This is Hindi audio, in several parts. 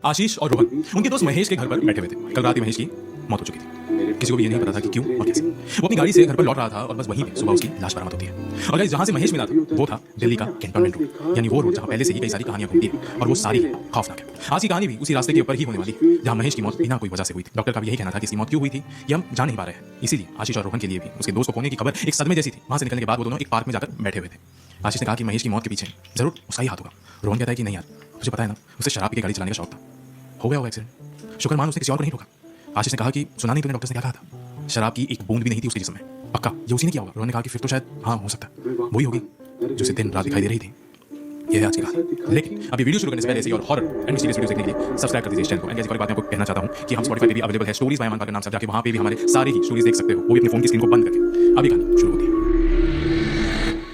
आशीष और रोहन उनके दोस्त महेश के घर पर बैठे हुए थे। कल रात ही महेश की मौत हो चुकी थी। किसी को भी ये नहीं पता था कि क्यों और कैसे। वो अपनी गाड़ी से घर पर लौट रहा था और बस वहीं पे सुबह उसकी लाश बरामद होती है। और गाइस जहां से महेश मिला था वो था दिल्ली का कैंटोनमेंट रोड, यानी वो रोड जहां पहले से ही कई सारी कहानियां घूमती है और वो सारी खौफनाक है। आज की कहानी भी उसी रास्ते के ऊपर ही होने वाली है जहां महेश की मौत बिना कोई वजह से हुई थी। डॉक्टर का भी यही कहना था कि इसकी मौत क्यों हुई थी ये हम जान नहीं पा रहे हैं। इसीलिए आशीष और रोहन के लिए भी उसके दोस्त को खोने की खबर एक सदमे जैसी थी। वहां से निकलने के बाद वो दोनों एक पार्क में जाकर बैठे हुए थे। आशीष ने कहा कि महेश की मौत के पीछे जरूर उसका ही हाथ होगा। रोहन कहता है कि नहीं यार, तुझे पता है ना, उसे शराब पी के गाड़ी चलाने का शौक था, हो गया होगा एक्सीडेंट। शुक्र मान उसने किसी और को नहीं ठोका। आशीष ने कहा कि सुना नहीं तूने डॉक्टर ने क्या कहा था, शराब की एक बूंद भी नहीं थी उसके जिस्म में, पक्का ये उसी ने किया होगा। रोहन ने कहा कि फिर तो शायद हाँ हो सकता है वही होगी जो उसे दिन रात दिखाई दे रही थी। ये है आज की कहानी। लेकिन अभी वीडियो शुरू करने से पहले ऐसी और हॉरर एंड मिस्टीरियस वीडियोस देखने के लिए सब्सक्राइब कर दीजिए इस चैनल को। एंड एक और बात मैं आपको कहना चाहता हूं कि हम Spotify पे भी अवेलेबल है, स्टोरीज बाय अमन का नाम से जाके वहां पे भी हमारे सारे ही स्टोरीज देख सकते हो, वो भी अपने फोन की स्क्रीन को बंद करके। अभी कहानी शुरू होती है।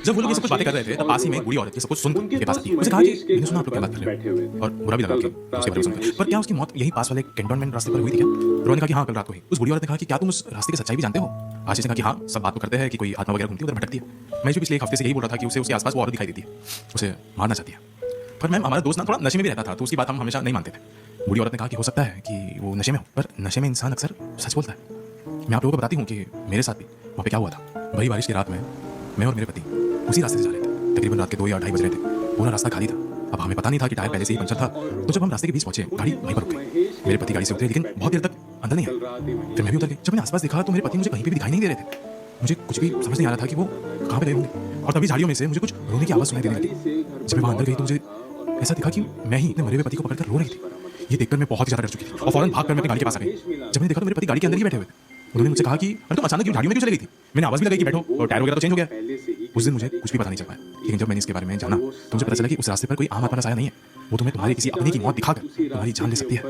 जब वो लोग ये सब कुछ बातें कर रहे थे तब पास ही में बूढ़ी औरत ये सब कुछ सुन के पास आती है। उसे कहा कि मैंने सुना आप लोग क्या बात कर रहे हो, और बुरा भी लगा कि उसके बारे में सुनकर। पर क्या उसकी मौत यही पास वाले कैंटोनमेंट रास्ते पर हुई थी क्या? रोहन ने कहा कि हाँ कल रात को ही। उस बूढ़ी औरत ने कहा कि क्या तुम उस रास्ते की सच्चाई भी जानते हो? आशीष ने कहा कि हाँ, सब बात तो करते हैं कि कोई आत्मा वगैरह घूमती है उधर भटकती है। मैं पिछले एक हफ्ते से यही बोल रहा था कि उसे उसके आसपास वो औरत दिखाई देती है, उसे मारना चाहती है। पर मैम हमारा दोस्त ना थोड़ा नशे में भी रहता था तो उसकी बात हम हमेशा नहीं मानते थे। बूढ़ी औरत ने कहा कि हो सकता है कि वो नशे में हो, पर नशे में इंसान अक्सर सच बोलता है। मैं आप लोगों को बताती हूँ कि मेरे साथ भी वहाँ पे क्या हुआ था। वही बारिश की रात में मैं और मेरे पति उसी रास्ते से जा रहे थे। तकरीबन रात के 2 या 2:30 बज रहे थे। पूरा रास्ता खाली था। अब हमें पता नहीं था कि टायर पहले से ही पंचर था। तो जब हम रास्ते के बीच पहुंचे गाड़ी वहीं पर रुक गई। मेरे पति गाड़ी से उतरे लेकिन बहुत देर तक अंदर नहीं आए। फिर मैं भी उतर गई। जब मैंने आसपास देखा तो मेरे पति मुझे कहीं पे भी दिखाई नहीं दे रहे थे। मुझे कुछ भी समझ नहीं आ रहा था कि वो कहाँ पे गए होंगे। और तभी झाड़ियों में से मुझे कुछ रोने की आवाज़ सुनाई देने लगी। जब मैं वहाँ अंदर गई तो मुझे ऐसा दिखा कि मैं ही अपने मरे हुए पति को पकड़कर रो रही थी। ये देखकर मैं बहुत ही ज्यादा डर चुकी थी और फौरन भाग कर मैं अपनी गाड़ी के पास आ गई। जब मैंने देखा तो मेरे पति गाड़ी के अंदर ही बैठे हुए थे। उन्होंने मुझसे कहा कि अरे तुम अचानक क्यों झाड़ियों में क्यों चली गई थी? मैंने आवाज़ भी लगाई कि बैठो और टायर वगैरह तो चेंज हो गया। उस दिन मुझे कुछ भी पता नहीं चल पाया, लेकिन जब मैंने इसके बारे में जाना तो मुझे पता चला कि उस रास्ते पर कोई आम आत्मा का साया नहीं है। वो तुम्हें तुम्हारे किसी अपने की मौत दिखाकर तुम्हारी जान ले सकती है।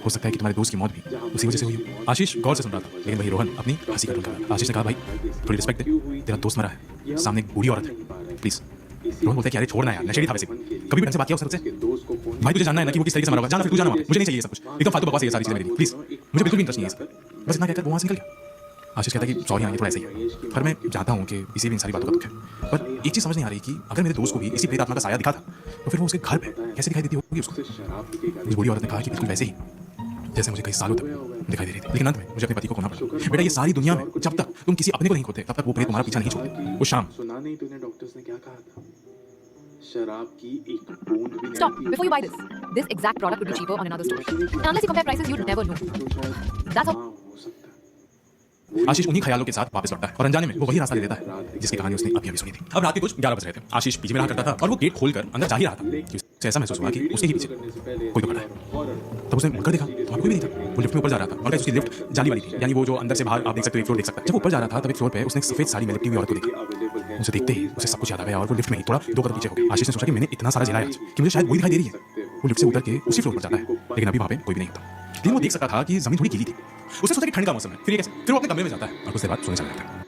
हो सकता है कि तुम्हारे दोस्त की मौत भी उसी वजह से हुई हो। आशीष गौर से सुन रहा था, लेकिन वही रोहन अपनी हंसी कंट्रोल कर रहा था। आशीष ने कहा भाई थोड़ी रिस्पेक्ट दे, तेरा दोस्त मरा है, सामने एक बूढ़ी औरत है, प्लीज। रोहन बोलता है कि अरे छोड़ना यार, नशेड़ी था वैसे, कभी भी ढंग से बात किया उससे? भाई तुझे जानना है ना कि वो किस तरीके से मरा होगा, जाना फिर तू जाना, मुझे नहीं चाहिए सब कुछ, एकदम फालतू बकवास है ये सारी चीजें मेरी, प्लीज मुझे बिल्कुल भी इंटरेस्ट नहीं है इस पर। बस इतना कहकर वो वहाँ से निकल गया। आशीष कहता है कि सॉरी हाँ ये थोड़ा ऐसा ही है, पर मैं चाहता हूँ कि इसी भी इन सारी बातों का दुख है। पर एक चीज़ समझ नहीं आ रही कि अगर मेरे दोस्त को भी इसी प्रेत आत्मा का साया दिखा था तो फिर वो उसके घर पे कैसे दिखाई देती होगी उसको? उस बूढ़ी औरत ने कहा कि बिल्कुल वैसे ही जैसे मुझे कई सालों तक दिखाई दे रही थी। लेकिन अंत में मुझे अपने पति को खोना पड़ा। बेटा ये सारी दुनिया में जब तक तुम किसी अपने को नहीं खोते तब तक वो प्रेत तुम्हारा पीछा नहीं छोड़ते। उस शाम सुना नहीं तूने डॉक्टर्स ने क्या कहा था? शराब की एक बूंद भी नहीं। Stop before you buy this. This exact product would be cheaper on another store. And unless you compare prices, you'd never know. That's all. हो सकता है। आशीष उन्हीं ख्यालों के साथ वापस लौटता है और अनजाने में वो वही रास्ता ले लेता है जिसकी कहानी उसने अभी अभी सुनी थी। अब रात के कुछ 11 बज रहे थे। आशीष पीछे में रहा करता था और वो गेट खोलकर अंदर जा ही रहा था कि उसे ऐसा महसूस हुआ कि उसके ही पीछे कोई तो खड़ा है। तब उसने मुड़कर देखा, वहाँ कोई भी नहीं था। वो लिफ्ट में ऊपर जा रहा था और उसकी लिफ्ट जाली वाली थी, यानी वो जो अंदर से बाहर आप देख सकते हो एक फ्लोर देख सकते हैं। जब ऊपर जा रहा था तब एक फ्लोर पे उसने एक सफेद साड़ी में लिपटी हुई औरत को देखा। उसे देखते ही उसे सब कुछ याद आ गया और वो लिफ्ट में ही थोड़ा 2 कदम पीछे हो गया। आशीष ने सोचा कि मैंने इतना सारा झेला है कि मुझे शायद वही दिखाई दे रही है। वो लिफ्ट से उतर के उसी फ्लोर पर जाता है, लेकिन अभी वहाँ पे कोई भी नहीं होता। लेकिन वो देख सकता था कि जमीन थोड़ी गीली थी। उसने सोचा कि ठंड का मौसम है, फिर ये कैसे? फिर वो अपने कमरे में जाता है और कुछ देर बाद सोने चला जाता है।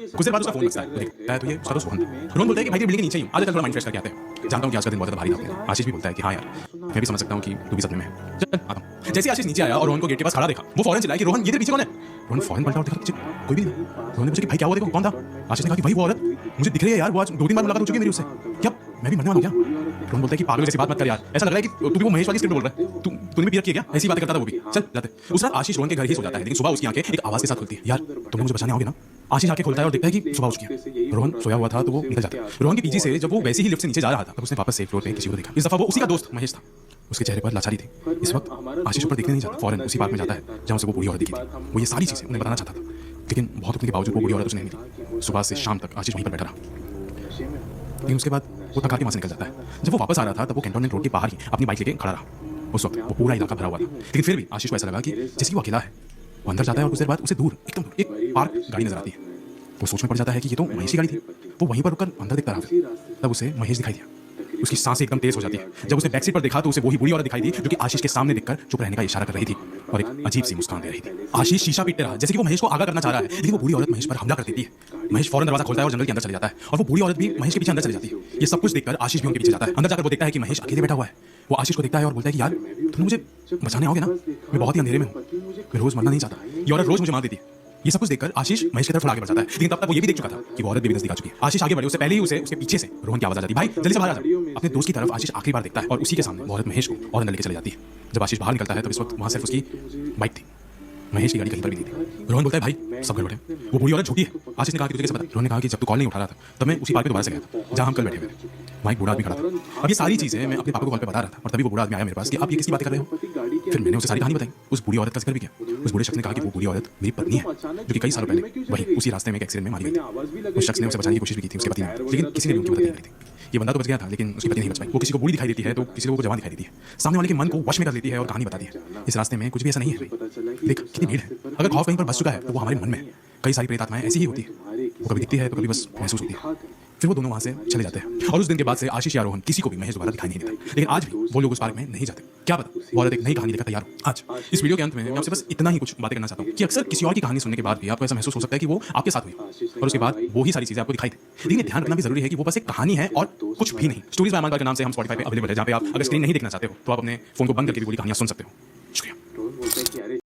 कुछ देर बाद उसका फोन बजता है, देखता है तो ये उसका दोस्त रोहन। रोहन बोलता है कि भाई बिल्डिंग के नीचे ही हूँ, आज चल थोड़ा माइंड फ्रेश करके आते हैं। जानता हूँ कि आज का दिन बहुत ज्यादा भारी था। आशीष भी बोलता है कि हाँ यार मैं भी समझ सकता हूँ कि तू भी सपने में है, चल आता हूँ। जैसे आशीष नीचे आया और रोहन को गेट के पास खड़ा देखा, वो फौरन चिल्लाया कि रोहन ये तेरे पीछे कौन है? रोहन फौरन पलटा और देखा पीछे कोई भी नहीं। रोहन ने पूछा कि भाई क्या हुआ, देखो कौन था? आशीष ने कहा कि भाई वो औरत मुझे दिख रही है यार, वो आज 2-3 बार मुलाकात हो चुकी है मेरी उससे। क्या मैं भी मरने वाला हूँ क्या? रोहन बोलता है कि पागल जैसी बात मत कर यार, ऐसा लग रहा है कि तू भी वो महेश वाली स्क्रिप्ट बोल रहा है। तूने भी पीयर किया क्या? ऐसी बातें करता था वो भी। चल जाते। उस रात आशीष रोहन के घर ही सो जाता है, लेकिन सुबह उसकी आंखें एक आवाज के साथ खुलती है, यार तुम मुझे बचाने आओगे ना? आशीष आंखें खोलता है और देखता है कि सुबह हो चुकी है। रोहन सोया हुआ था तो वो निकल जाता है। रोहन के पीछे से जब वो वैसे ही लिफ्ट से नीचे जा रहा था तब उसने वापस से फ्लोर पे किसी को देखा। इस दफा वो उसी का दोस्त महेश था। उसके चेहरे पर लाचारी थी। इस वक्त आशीष ऊपर देखने नहीं जाता, फौरन उसी पार्क में जाता है जहाँ उसे वो बूढ़ी औरत दिखी थी। वो ये सारी चीजें उन्हें बताना चाहता था, लेकिन बहुत रुकने के बावजूद वो बूढ़ी औरत उसने नहीं मिली। सुबह से शाम तक आशीष वहीं पर बैठा रहा, लेकिन उसके बाद वो थका के वहाँ से निकल जाता है। जब वो वापस आ रहा था तब वो कैंटोनमेंट रोड के बाहर ही अपनी बाइक लेके खड़ा रहा। उस वक्त वो पूरा इलाका भरा हुआ था, लेकिन फिर भी आशीष को ऐसा लगा कि जैसे वो अकेला है। वो अंदर जाता है और कुछ देर बाद उसे दूर एकदम दूर एक पार्क गाड़ी नजर आती है। वो सोच में पड़ जाता है कि ये तो महेश की गाड़ी थी। वो वहीं पर रुककर अंदर देखता रहा, तब उसे महेश दिखाई दिया। उसकी सांसें एकदम तेज हो जाती है। जब उसे बैक सीट पर देखा तो उसे वही बूढ़ी औरत दिखाई दी जो कि आशीष के सामने देखकर चुप रहने का इशारा कर रही थी और एक अजीब सी मुस्कान दे रही थी। आशीष शीशा पीटते रहा जैसे कि वो महेश को आगाह करना चाह रहा है, लेकिन वो बूढ़ी औरत महेश पर हमला कर देती है। महेश फौरन दरवाजा खोलता है और जंगल के अंदर चले जाता है और वो बूढ़ी औरत भी महेश के पीछे अंदर चली जाती है। ये सब कुछ देखकर आशीष भी उनके पीछे जाता है। अंदर जाकर वो देखता है कि महेश अकेले बैठा हुआ है। वो आशीष को देखता है और बोलता है कि यार तुम मुझे बचाने आओगे ना? मैं बहुत ही अंधेरे में हूँ, मैं रोज मरना नहीं चाहता, ये औरत रोज मुझे मार देती है। ये सब कुछ देखकर आशीष महेश की तरफ आगे बढ़ जाता है, लेकिन तब तक वो ये भी देख चुका था कि वो औरत भी नजदीक आ चुकी है। आशीष आगे बढ़े उससे पहले ही उसे उसके पीछे से रोहन की आवाज आ जाती है, भाई जल्दी से बाहर आ जा। अपने दोस्त की तरफ आशीष आखिरी बार देखता है और उसी के सामने वो औरत महेश को और अंदर लेके चली जाती है। जब आशीष बाहर निकलता है तब इस वक्त वहां सिर्फ उसकी बाइक थी, महेश की गाड़ी कहीं पर भी नहीं थी। रोहन बोलता है भाई सब गड़बड़ है, वो बूढ़ी औरत झूठी है। आशीष ने कहा कि तुझे कैसे पता? रोहन ने कहा कि जब तू कॉल नहीं उठा रहा था तब मैं उसी पार्क पे दोबारा से गया था जहां हम कल बैठे हुए थे, वहाँ एक बूढ़ा आदमी खड़ा था। अब ये सारी चीजें मैं अपने पापा को कॉल पे बता रहा था और तभी वो बूढ़ा आदमी आया मेरे पास कि आप ये किसकी बात कर रहे हो। फिर मैंने उसे सारी कहानी बताई, उस बूढ़ी औरत का जिक्र भी किया। उस बूढ़े शख्स ने कहा कि वो बूढ़ी औरत मेरी पत्नी है जो कि कई सालों पहले वही उसी रास्ते में एक एक्सीडेंट में मारी गई थी। उस शख्स ने उसे बचाने की कोशिश भी की थी, उसके पति ने, लेकिन किसी ने भी उनकी मदद नहीं करी थी। ये बंदा तो बच गया था लेकिन उसकी पत्नी नहीं बच पाई। वो किसी को बूढ़ी दिखाई देती है तो किसी को जवान दिखाई देती है, सामने वाले के मन को वश में कर लेती है और कहानी बताती है। इस रास्ते में कुछ भी ऐसा नहीं है। देख कितनी भीड़ है, अगर खौफ कहीं पर बस चुका है तो वो हमारे मन में है। कई सारी प्रेत आत्माएं ऐसी ही होती है, वो कभी दिखती है तो कभी बस महसूस होती है। फिर वो दोनों वहां से चले जाते हैं और उस दिन के बाद से आशीष या रोहन किसी को भी महेश दोबारा दिखाई नहीं देता। लेकिन आज भी वो लोग उस पार्क में नहीं जाते। क्या पता वो औरत एक नई कहानी लेकर तैयार हो। आज इस वीडियो के अंत में मैं आपसे बस इतना ही कुछ बातें करना चाहता हूँ कि अक्सर किसी और की कहानी सुनने के बाद भी आपको ऐसा महसूस हो सकता है कि वो आपके साथ हुई और उसके बाद वो ही सारी चीजें आपको दिखाई दे। लेकिन ध्यान रखना भी जरूरी है कि वो बस एक कहानी है और कुछ भी नहीं। स्टोरीज बाय अमन के नाम से हम Spotify पे अवेलेबल है, जहाँ पे आप अगर स्क्रीन नहीं देखना चाहते हो तो आप अपने फोन को बंद करके भी पूरी कहानियां सुन सकते हो। शुक्रिया।